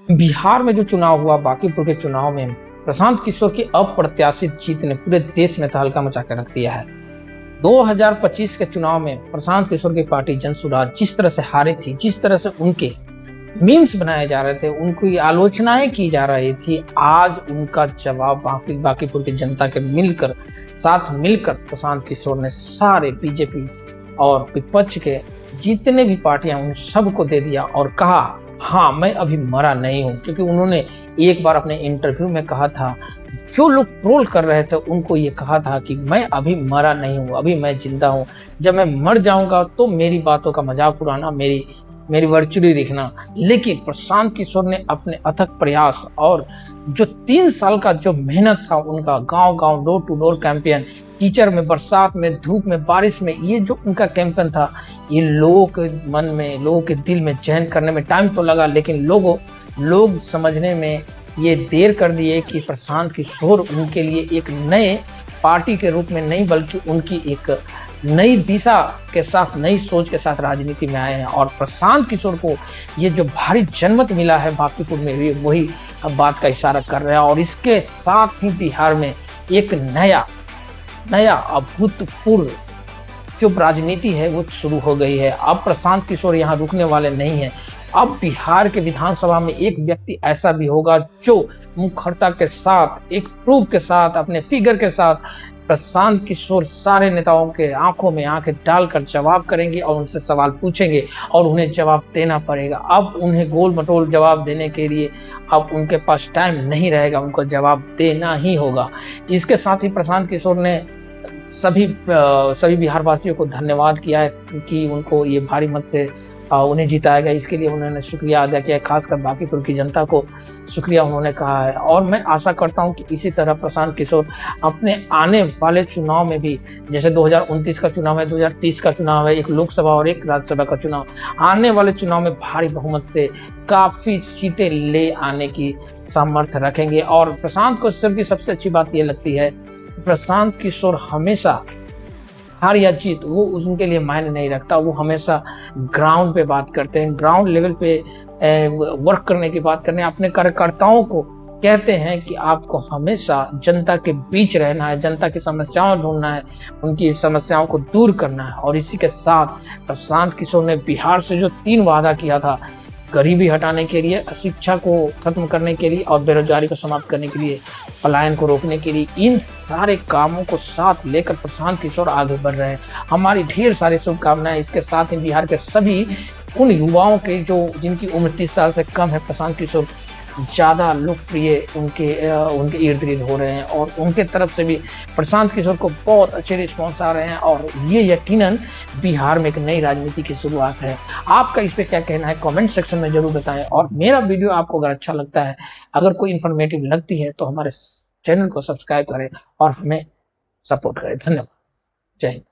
बिहार में जो चुनाव हुआ, बांकीपुर के चुनाव में प्रशांत किशोर की अप्रत्याशित जीत ने पूरे देश में तहलका मचा कर रख दिया है। 2025 के चुनाव में प्रशांत किशोर की पार्टी जनसुराज जिस तरह से हारी थी, जिस तरह से उनके मीम्स बनाए जा रहे थे, उनकी आलोचनाएं की जा रही थी, आज उनका जवाब बांकीपुर की जनता के साथ मिलकर प्रशांत किशोर ने सारे बीजेपी और विपक्ष के जितने भी पार्टियां उन सबको दे दिया और कहा, हाँ मैं अभी मरा नहीं हूं। क्योंकि उन्होंने एक बार अपने इंटरव्यू में कहा था, जो लोग ट्रोल कर रहे थे उनको ये कहा था कि मैं अभी मरा नहीं हूं, अभी मैं जिंदा हूं, जब मैं मर जाऊंगा तो मेरी बातों का मजाक उड़ाना, मेरी वर्चुअली लिखना। लेकिन प्रशांत किशोर ने अपने अथक प्रयास और जो 3 साल का जो मेहनत था उनका, गांव गांव डोर टू डोर कैंपेन, कीचड़ में, बरसात में, धूप में, बारिश में, ये जो उनका कैंपेन था, ये लोगों के मन में, लोगों के दिल में चयन करने में टाइम तो लगा, लेकिन लोग समझने में ये देर कर दिए कि प्रशांत किशोर उनके लिए एक नए पार्टी के रूप में नहीं, बल्कि उनकी एक नई दिशा के साथ, नई सोच के साथ राजनीति में आए हैं। और प्रशांत किशोर को ये जो भारी जनमत मिला है बांकीपुर में, वही अब बात का इशारा कर रहा है। और इसके साथ ही बिहार में एक नया अभूतपूर्व जो राजनीति है वो शुरू हो गई है। अब प्रशांत किशोर यहाँ रुकने वाले नहीं हैं। अब बिहार के विधानसभा में एक व्यक्ति ऐसा भी होगा जो मुखरता के साथ, एक प्रूफ के साथ, अपने फिगर के साथ प्रशांत किशोर सारे नेताओं के आंखों में आंखें डालकर जवाब करेंगे और उनसे सवाल पूछेंगे और उन्हें जवाब देना पड़ेगा। अब उन्हें गोल मटोल जवाब देने के लिए अब उनके पास टाइम नहीं रहेगा, उनको जवाब देना ही होगा। इसके साथ ही प्रशांत किशोर ने सभी बिहारवासियों को धन्यवाद किया है कि उनको ये भारी मत से उन्हें जिताया गया। इसके लिए उन्होंने शुक्रिया अदा किया है, खासकर बांकीपुर की जनता को शुक्रिया उन्होंने कहा है। और मैं आशा करता हूं कि इसी तरह प्रशांत किशोर अपने आने वाले चुनाव में भी, जैसे 2029 का चुनाव है, 2030 का चुनाव है, एक लोकसभा और एक राज्यसभा का चुनाव, आने वाले चुनाव में भारी बहुमत से काफ़ी सीटें ले आने की सामर्थ्य रखेंगे। और प्रशांत किशोर की सबसे अच्छी बात ये लगती है, प्रशांत किशोर हमेशा हार या जीत वो उनके लिए मायने नहीं रखता, वो हमेशा ग्राउंड पे बात करते हैं, ग्राउंड लेवल पे वर्क करने की बात करने, अपने कार्यकर्ताओं को कहते हैं कि आपको हमेशा जनता के बीच रहना है, जनता की समस्याओं ढूंढना है, उनकी समस्याओं को दूर करना है। और इसी के साथ प्रशांत किशोर ने बिहार से जो 3 वादा किया था, गरीबी हटाने के लिए, शिक्षा को खत्म करने के लिए और बेरोजगारी को समाप्त करने के लिए, पलायन को रोकने के लिए, इन सारे कामों को साथ लेकर प्रशांत किशोर आगे बढ़ रहे हैं। हमारी ढेर सारी शुभकामनाएं। इसके साथ ही बिहार के सभी उन युवाओं के जिनकी उम्र 30 साल से कम है, प्रशांत किशोर ज़्यादा लोकप्रिय उनके इर्द गिर्द हो रहे हैं और उनके तरफ से भी प्रशांत किशोर को बहुत अच्छे रिस्पॉन्स आ रहे हैं। और ये यकीनन बिहार में एक नई राजनीति की शुरुआत है। आपका इस पर क्या कहना है कमेंट सेक्शन में जरूर बताएं। और मेरा वीडियो आपको अगर अच्छा लगता है, अगर कोई इन्फॉर्मेटिव लगती है, तो हमारे चैनल को सब्सक्राइब करें और हमें सपोर्ट करें। धन्यवाद। जय हिंद।